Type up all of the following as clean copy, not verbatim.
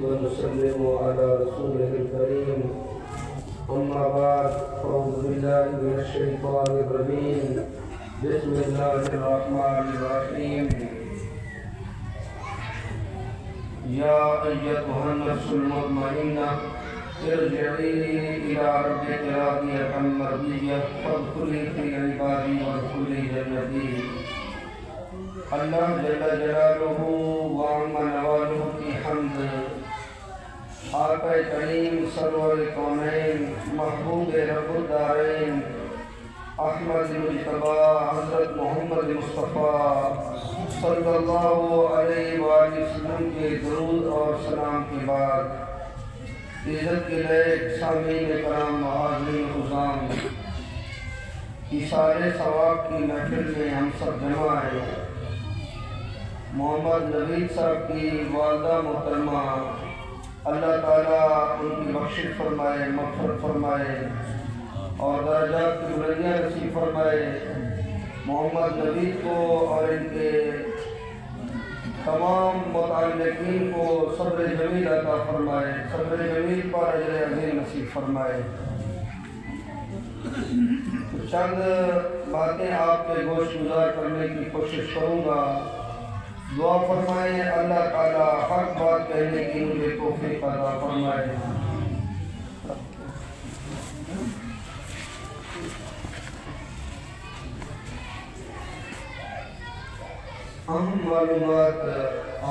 ونسلم على رسوله الكريم أما بعد أعوذ بالله من الشيطان الرجيم بسم الله الرحمن الرحيم يا أيتها النفس المطمئنة ارجعي إلى ربك راضية مرضية فادخلي في عبادي وادخلي جنتي۔ اللہ جل جلالہ وعم نوالہ کی حمد آقا کریم سرور کونین محبوب رب الدارین احمد مجتبی حضرت محمد مصطفیٰ صلی اللہ علیہ وآلہ وسلم کے درود اور سلام کے بعد عزت کے لائق سامعین کرام معاذین خزام ایثار ثواب کی محفل میں ہم سب جمع ہیں۔ محمد نوید صاحب کی والدہ محترمہ اللہ تعالیٰ ان کی بخشش فرمائے، مغفرت فرمائے اور درجات کی بلندیاں نصیب فرمائے۔ محمد نوید کو اور ان کے تمام متعلقین کو صبر جمیل عطا فرمائے، صبر جمیل پر اجر عظیم نصیب فرمائے۔ چند باتیں آپ کے گوش گزار کرنے کی کوشش کروں گا۔ دعا فرمائیں اللہ تعالیٰ حق بات کہنے کی مجھے توفیق عطا فرمائے۔ اہم معلومات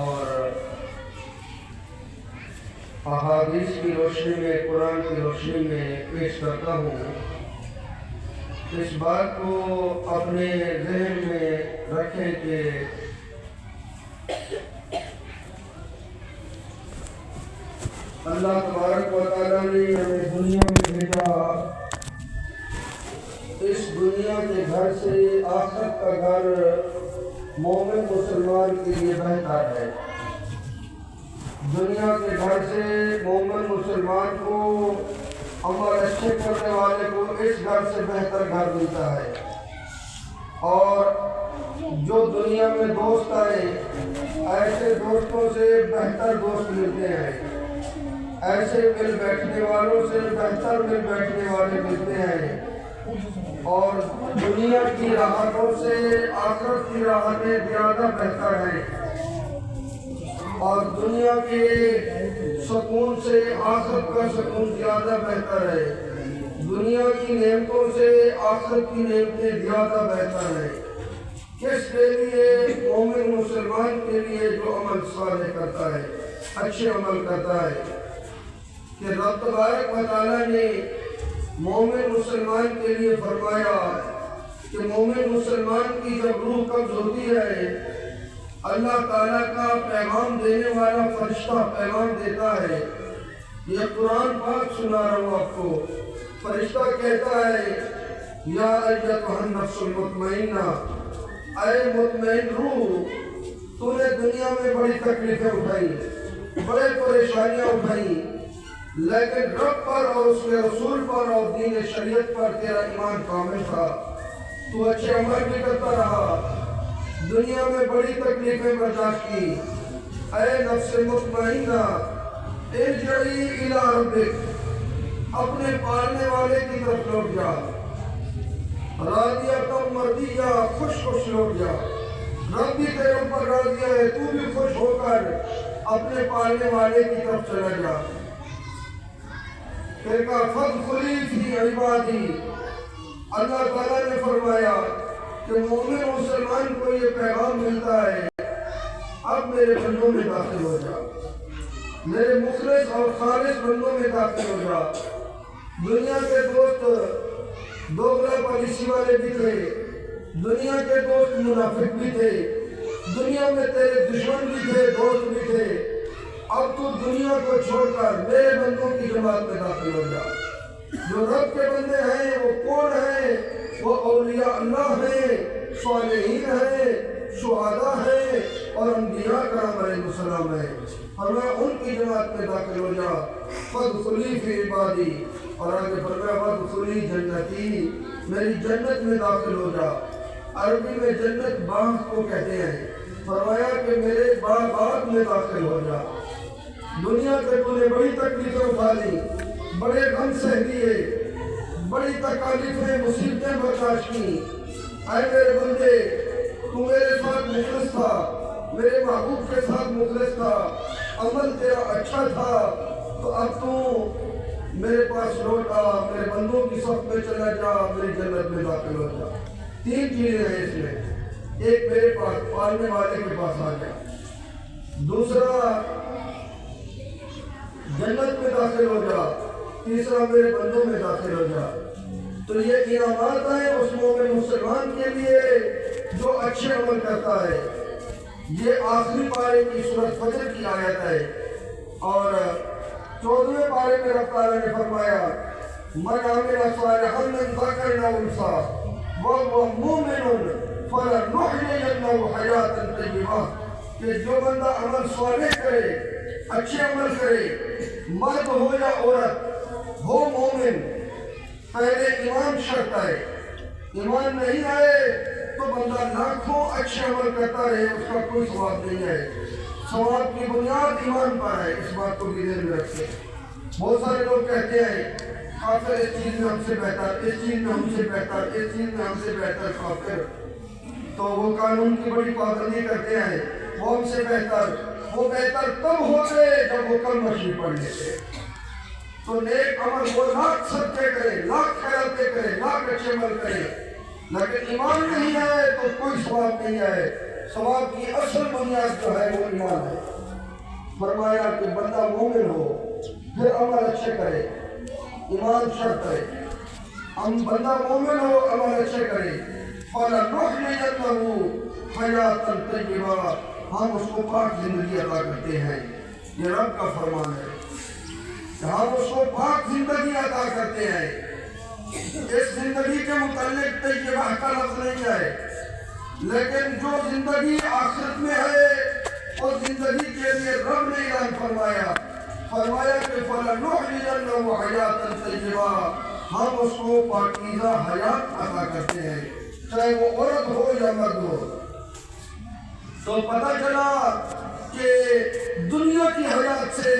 اور احادیث کی روشنی میں، قرآن کی روشنی میں پیش کرتا ہوں۔ اس بات کو اپنے ذہن میں رکھیں کہ اللہ تبارک و تعالیٰ نے ہمیں دنیا میں بھیجا، اس دنیا کے گھر سے آخرت کا گھر مومن مسلمان کے لیے بہتر ہے۔ دنیا کے گھر سے مومن مسلمان کو، عمل اچھے کرنے والے کو اس گھر سے بہتر گھر ملتا ہے۔ اور جو دنیا میں دوست آئے ایسے دوستوں سے بہتر دوست ملتے ہیں، ایسے مل بیٹھنے والوں سے بہتر مل بیٹھنے والے ملتے ہیں، اور دنیا کی راحتوں سے آخرت کی راحتیں زیادہ بہتر ہیں، اور دنیا کے سکون سے آخرت کا سکون زیادہ بہتر ہے۔ دنیا کی نعمتوں سے آخرت کی نعمتیں زیادہ بہتر ہیں۔ کس کے لیے؟ مومن مسلمان کے لیے جو عمل صالح کرتا ہے، اچھے عمل کرتا ہے، کہ رب تبارک و تعالیٰ نے مومن مسلمان کے لیے فرمایا کہ مومن مسلمان کی جب روح قبض ہوتی ہے، اللہ تعالیٰ کا پیغام دینے والا فرشتہ پیغام دیتا ہے۔ یہ قرآن پاک سنا رہا ہوں آپ کو۔ فرشتہ کہتا ہے یا ایتھا النفس المطمئنہ، اے مطمئن روح، تو نے دنیا میں بڑی تکلیفیں اٹھائی، بڑے پریشانیاں اٹھائی، لیکن رب پر اور اس کے رسول پر اور دین شریعت پر تیرا ایمان کامل تھا، تو اچھے عمل بھی کرتا رہا، دنیا میں بڑی تکلیفیں برداشت کی۔ اے نفس مطمئنہ ارجعی الی ربک، اپنے پالنے والے کی طرف لوٹ جا، راضیہ مرضیہ، خوش خوش لوٹ جا۔ رب بھی تیرے اوپر راضی ہے، تو بھی خوش ہو کر اپنے پالنے والے کی طرف چلا جا۔ پھر کہا فادخلی فی عبادی، اللہ تعالیٰ نے فرمایا کہ مومن مسلمان کو یہ پیغام ملتا ہے اب میرے بندوں میں داخل ہو جا، میرے مخلص اور خالص بندوں میں داخل ہو جا۔ دنیا کے دوست دوغلا پالیسی والے بھی تھے، دنیا کے دوست منافق بھی تھے، دنیا میں تیرے دشمن بھی تھے، دوست بھی تھے۔ اب تو دنیا کو چھوڑ کر میرے بندوں کی جماعت میں داخل ہو جا۔ جو رب کے بندے ہیں وہ کون ہیں؟ وہ اولیاء اللہ ہیں، صالحین ہیں، شہداء ہیں اور انبیاء کرام علیہ السلام ہیں۔ فرمایا ان کی جماعت میں داخل ہو جا۔ فادخلی فی عبادی، اور آگے فرمایا فادخلی جنتی، میری جنت میں داخل ہو جا۔ عربی میں جنت باغ کو کہتے ہیں۔ فرمایا کہ میرے باغات میں داخل ہو جا۔ دنیا کے تو نے بڑی تکلیفیں اٹھا لی، بڑے غم سہ لیے، بڑی تکالیفیں مصیبتیں برداشت کی۔ اے میرے بندے، تو میرے ساتھ مخلص تھا، میرے محبوب کے ساتھ مخلص تھا، عمل تیرا اچھا تھا، تو اب تو میرے پاس لوٹ آ، میرے بندوں کی صف میں چلا جا، میری جنت میں داخل ہو جا۔ تین چیزیں ہیں اس میں، ایک میرے پاس پالنے والے کے پاس آ جا، دوسرا جنت میں داخل ہو جا، تیسرا میرے بندوں میں داخل ہو جا۔ تو یہ انعامات ہیں اس مومن مسلمان کے لیے جو اچھے عمل کرتا ہے۔ یہ آخری پارے کی سورۃ فجر کی آیت ہے، اور 14ویں پارے میں رب تعالیٰ نے فرمایا من عمل صالحا من ذکر او انثی وهو مؤمن فلنحیینہ حیاۃ طیبہ، کہ جو بندہ عمل صالح کرے، اچھے عمل کرے، مرد ہو یا عورت ہو، مومن، پہلے ایمان شرط ہے، ایمان نہیں آئے تو بندہ لاکھوں اچھے عمل کرتا رہے، اس کا کوئی ثواب نہیں ہے۔ ثواب کی بنیاد ایمان پر ہے، اس بات کو بھی ذہن میں رکھیں۔ بہت سارے لوگ کہتے ہیں کافر اس چیز میں ہم سے بہتر، اس چیز میں ہم سے بہتر، اس چیز میں ہم سے بہتر کافر، تو وہ قانون کی بڑی پابندی کرتے ہیں، وہ ہم سے بہتر، وہ بہتر تب ہوتے جب وہ کلمہ شریف پڑھ لیتے۔ تو نیک عمل وہ لاکھ صدقے کرے، لاکھ خیراتیں کرے، لاکھ اچھے عمل کرے، لیکن ایمان نہیں آئے تو کوئی ثواب نہیں آئے۔ ثواب کی اصل بنیاد جو ہے وہ ایمان ہے۔ فرمایا کہ بندہ مومن ہو، پھر عمل اچھے کرے، ایمان شرط ہے، بندہ مومن ہو، عمل اچھے کرے، فَلَنُحْيِيَنَّهُ حَيَاةً طَيِّبَةً، ہم اس کو پاک زندگی عطا کرتے ہیں۔ یہ رب کا فرمان ہے کہ ہم اس کو پاک زندگی عطا کرتے ہیں۔ اس زندگی کے متعلق طیبہ کا لفظ نہیں ہے، لیکن جو زندگی آخرت میں ہے اس زندگی کے لیے رب نے اعلان فرمایا کہ فَلَنُحْيِيَنَّهُ حَيَاةً طَيِّبَةً، ہم اس کو پاکیزہ حیات عطا کرتے ہیں، چاہے وہ عورت ہو یا مرد ہو۔ تو پتہ چلا کہ دنیا کی حیات سے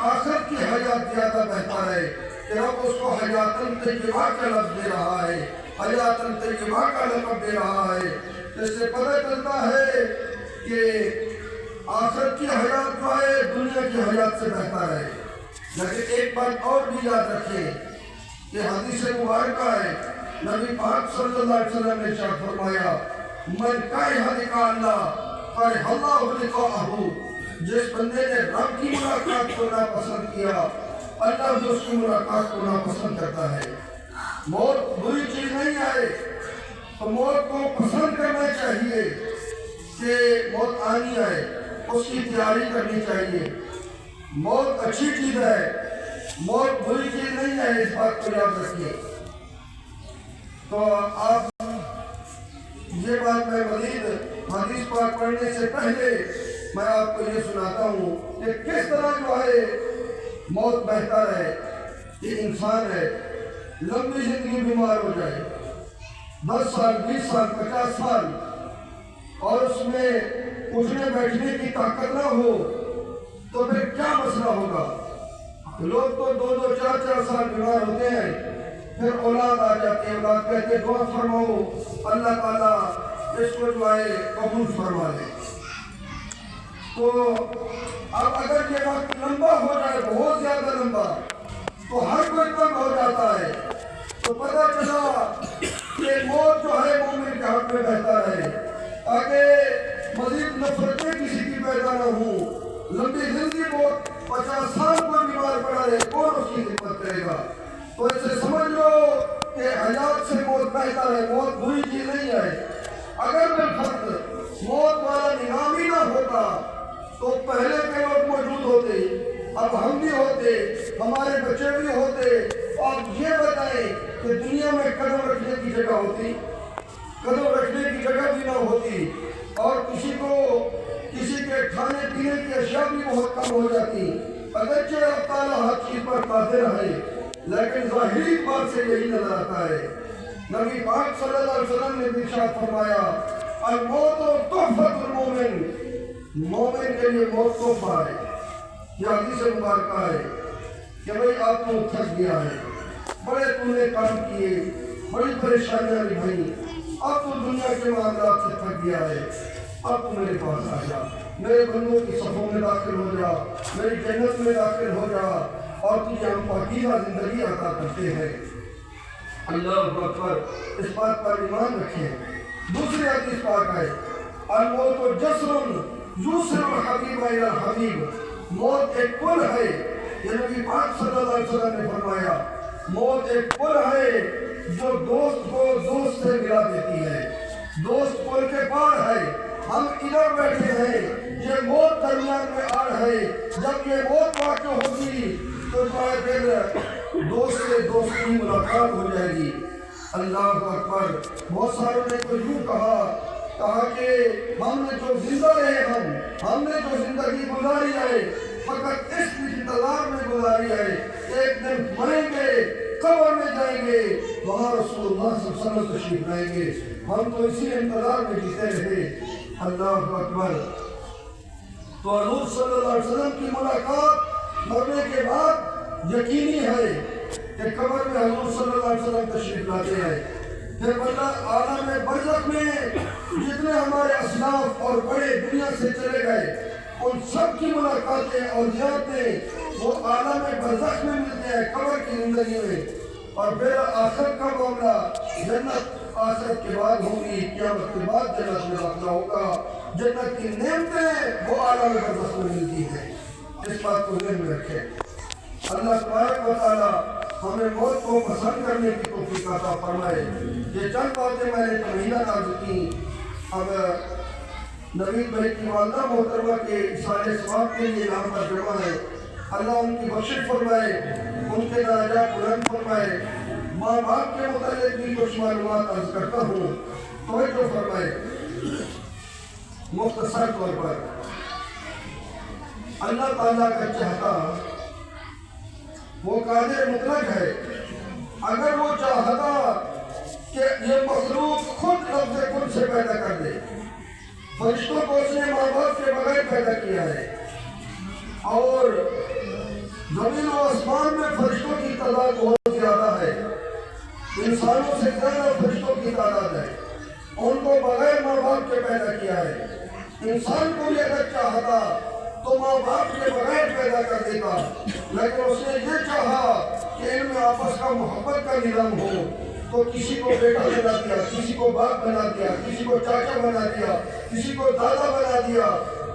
آخرت کی حیات زیادہ بہتر ہے، کہ رب اس کو حیات طیبہ کا لفظ دے رہا ہے، حیات طیبہ کا لقب دے رہا ہے۔ اس سے پتہ چلتا ہے کہ آخرت کی حیات جو ہے دنیا کی حیات سے بہتر ہے۔ لیکن ایک بات اور بھی یاد رکھیں کہ حدیث مبارکہ ہے، نبی پاک صلی اللہ علیہ وسلم نے ارشاد فرمایا من کرہ لقاء اللہ کرہ اللہ لقاءہ، جس بندے نے رب کی ملاقات کو ناپسند کیا، اللہ بھی اس کی ملاقات کو ناپسند کرتا ہے۔ موت بری چیز نہیں ہے، تو موت کو پسند کرنا چاہیے کہ موت آنی ہے، اس کی تیاری کرنی چاہیے۔ موت اچھی چیز ہے، موت بری چیز نہیں ہے، اس بات کو یاد رکھیے۔ تو آپ یہ بات میں مزید حدیث پاک پڑھنے سے پہلے میں آپ کو یہ سناتا ہوں کہ کس طرح جو ہے موت بہتر ہے۔ یہ انسان ہے، لمبی زندگی بیمار ہو جائے، 10 سال 20 سال 50 سال، اور اس میں اٹھنے بیٹھنے کی طاقت نہ ہو، تو پھر کیا مسئلہ ہوگا؟ لوگ تو 2 4 سال بیمار ہوتے ہیں، پھر اولاد آ جاتے ہیں، اولاد کہتے دعا فرماؤ اللہ تعالیٰ اس کو جو ہے قبول فرما لے۔ تو اب اگر یہ وقت لمبا ہو جائے، بہت زیادہ لمبا، تو ہر کوئی تنگ ہو جاتا ہے۔ تو پتہ چلا کہ موت جو ہے مومن کے حق میں بہتر ہے، تاکہ مزید نفرتیں کسی کی پیدا نہ ہوں۔ لمبی زندگی بہت 50 سال پر بیمار پڑا رہے، کون اس کی خدمت کرے گا؟ تو اسے سمجھ لو کہ حیات سے موت بہتر ہے، موت بری چیز نہیں ہے۔ اگر بالفرض موت والا نظام ہی نہ ہوتا تو پہلے کے لوگ موجود ہوتے، اب ہم بھی ہوتے، ہمارے بچے بھی ہوتے، اور یہ بتائیں کہ دنیا میں قدم رکھنے کی جگہ ہوتی، قدم رکھنے کی جگہ بھی نہ ہوتی، اور کسی کے کھانے پینے کی اشیاء بھی بہت کم ہو جاتی۔ اگرچہ اللہ تعالیٰ ہر چیز پر قادر ہے، لیکن ظاہری بات سے یہی نظر آتا ہے۔ نبی پاک صلی اللہ علیہ وسلم نے ارشاد فرمایا الموت تحفۃ المومن، مومن کے لیے موت تحفہ ہے۔ یہ حدیث مبارکہ ہے کہ بھائی آپ کو تھک گیا ہے، بڑے تم نے کام کیے، بڑی پریشانیاں نبھائی، اب تو دنیا کے معاملات سے تھک گیا ہے، اب تو میرے پاس آ جا، میرے بندوں کی صفوں میں داخل ہو جا، میری جنت میں داخل ہو جا، اور تجھے ہم پاکیزہ زندگی عطا کرتے ہیں۔ اللہ اکبر، اس بات پر ایمان رکھیں۔ دوسری حدیث پاک ہے الموت جسر یوصل الحبیب الی الحبیب، موت ایک پل ہے، یہ نبی پاک صلی اللہ علیہ وسلم نے فرمایا موت ایک پل ہے جو دوست کو دوست سے ملا دیتی ہے، دوست پل کے پار ہے، ہم ادھر بیٹھے ہیں، یہ موت درمیان میں آ ہے، جب یہ موت واقع ہوگی تو پھر دوست سے دوست کی ملاقات ہو جائے گی۔ اللہ اکبر، بہت ساروں نے تو یوں کہا کہ ہم نے جو زندہ رہے ہم نے جو زندگی گزاری ہے فقط اس انتظار میں گزاری ہے، ایک دن مریں گے، قبر میں جائیں گے، وہاں رسول اللہ صلی اللہ علیہ وسلم تشریف لائیں گے، ہم تو اسی انتظار میں جیتے رہے۔ اللہ اکبر، تو حضور صلی اللہ علیہ وسلم کی ملاقات مرنے کے بعد یقینی ہے کہ قبر میں حضور صلی اللہ علیہ وسلم تشریف لاتے ہیں۔ پھر بندہ عالم برزخ میں جتنے ہمارے اسلاف اور بڑے دنیا سے چلے گئے ان سب کی ملاقاتیں اور زیارتیں وہ عالم برزخ میں ملتے ہیں، قبر کی زندگی میں، اور پھر آخرت کا معاملہ جنت آخرت کے بعد ہوگی، قیامت کے بعد جنت میں داخلہ ہوگا، جنت کی نعمتیں وہ عالم برزخ میں ملتی ہیں۔ اس بات کو ذہن میں رکھیں۔ اللہ تبارک و تعالیٰ ہمیں موت کو پسند کرنے کی توفیق عطا فرمائے۔ یہ چند باتیں میں نے تمہینہ عرض کی۔ اب نوید بھائی کی والدہ محترمہ کے اصالِ ثواب کے لیے یہاں پر جمع ہے، اللہ ان کی بخشش فرمائے، ان کے درجات بلند فرمائے۔ ماں باپ کے متعلق بھی کچھ معلومات عرض کرتا ہوں، توجہ فرمائے۔ مختصر طور پر اللہ تعالیٰ کا چاہتا وہ قادر مطلق ہے، اگر وہ چاہتا کہ یہ مخلوق خود لفظ کن سے پیدا کر دے، فرشتوں کو اس نے ماں باپ کے بغیر پیدا کیا ہے، اور زمین و آسمان میں فرشتوں کی تعداد بہت زیادہ ہے، انسانوں سے زیادہ فرشتوں کی تعداد ہے، ان کو بغیر ماں باپ کے پیدا کیا ہے۔ انسان کو بھی اگر چاہتا تو ماں باپ کے بغیر پیدا کر دیتا، لیکن اس نے یہ چاہا کہ ان میں آپس کا محبت کا نظام ہو، تو کسی کو بیٹا بنا دیا، کسی کو باپ بنا دیا، کسی کو چاچا بنا دیا، کسی کو دادا بنا دیا،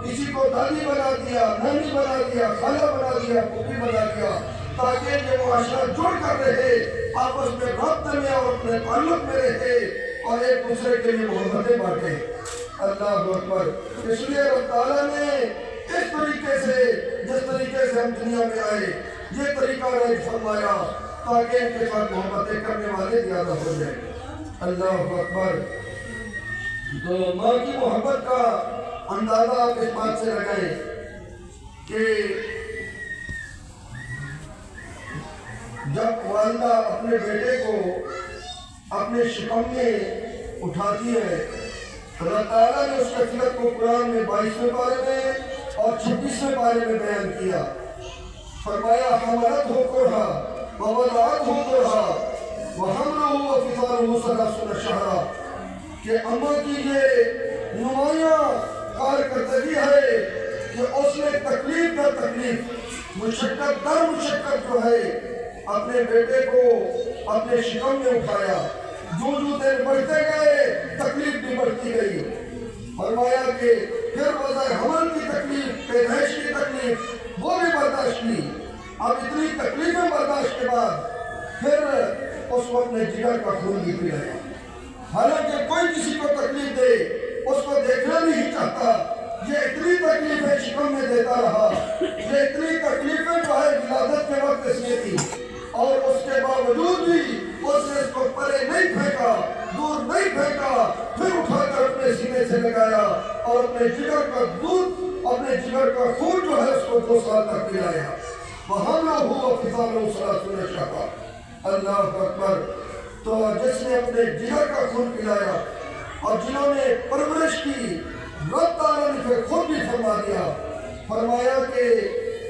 کسی کو دادی بنا دیا، نانی بنا دیا، خالہ بنا دیا، پھوپھی بنا دیا، تاکہ یہ معاشرہ جڑ کر رہے، آپس میں رابطے میں اور اپنے تعلق میں رہے اور ایک دوسرے کے لیے محبتیں بانٹے۔ اللہ اکبر، اس لیے اللہ تعالیٰ نے اس طریقے سے جس طریقے سے ہم دنیا میں آئے یہ طریقہ رائج فرمایا تاکہ ان کے ساتھ محبتیں کرنے والے زیادہ ہو جائیں۔ اللہ اکبر، تو ماں کی محبت کا اندازہ آپ اس بات سے لگائیں کہ جب والدہ اپنے بیٹے کو اپنے شکم میں اٹھاتی ہے، اللہ تعالیٰ نے اس کثرت کو قرآن میں 22ویں پارے میں اور 26ویں پارے میں بیان کیا۔ فرمایا حملت ہو کرہا ووضعت ہو کرہا وحملہ وفصالہ 30 شہرا، کہ اماں کی یہ نمایاں کارکردگی ہے کہ اس نے تکلیف در تکلیف، مشقت در مشقت جو ہے اپنے بیٹے کو اپنے شکم میں اٹھایا، جو دن بڑھتے گئے تکلیف بھی بڑھتی گئی۔ فرمایا کہ پھر وضع حمل کی تکلیف، پیدائش کی تکلیف وہ بھی برداشت کی۔ اب اتنی تکلیفیں برداشت کے بعد پھر اس کو اپنے جگر کا خون بھی پلایا، حالانکہ کوئی کسی کو تکلیف دے اس کو دیکھنا نہیں چاہتا۔ یہ اتنی تکلیفیں شکم میں دیتا رہا، یہ اتنی تکلیفیں جو ہے ولادت کے وقت اس نے دی، اور اس کے باوجود بھی اس نے اس کو پرے نہیں پھینکا، دور نہیں پھینکا، پھر اٹھا کر اپنے سینے سے لگایا اور اپنے جگر کا دودھ، اپنے جگر کا خون جو ہے اس کو 2 سال تک پلایا۔ وَحَمْلُهُ وَفِصَالُهُ 30 شهرا۔ اللہ اکبر، تو جس نے اپنے جگر کا خون پلایا اور جنہوں نے پرورش کی، رب تعالیٰ نے پھر خود بھی فرما دیا، فرمایا کہ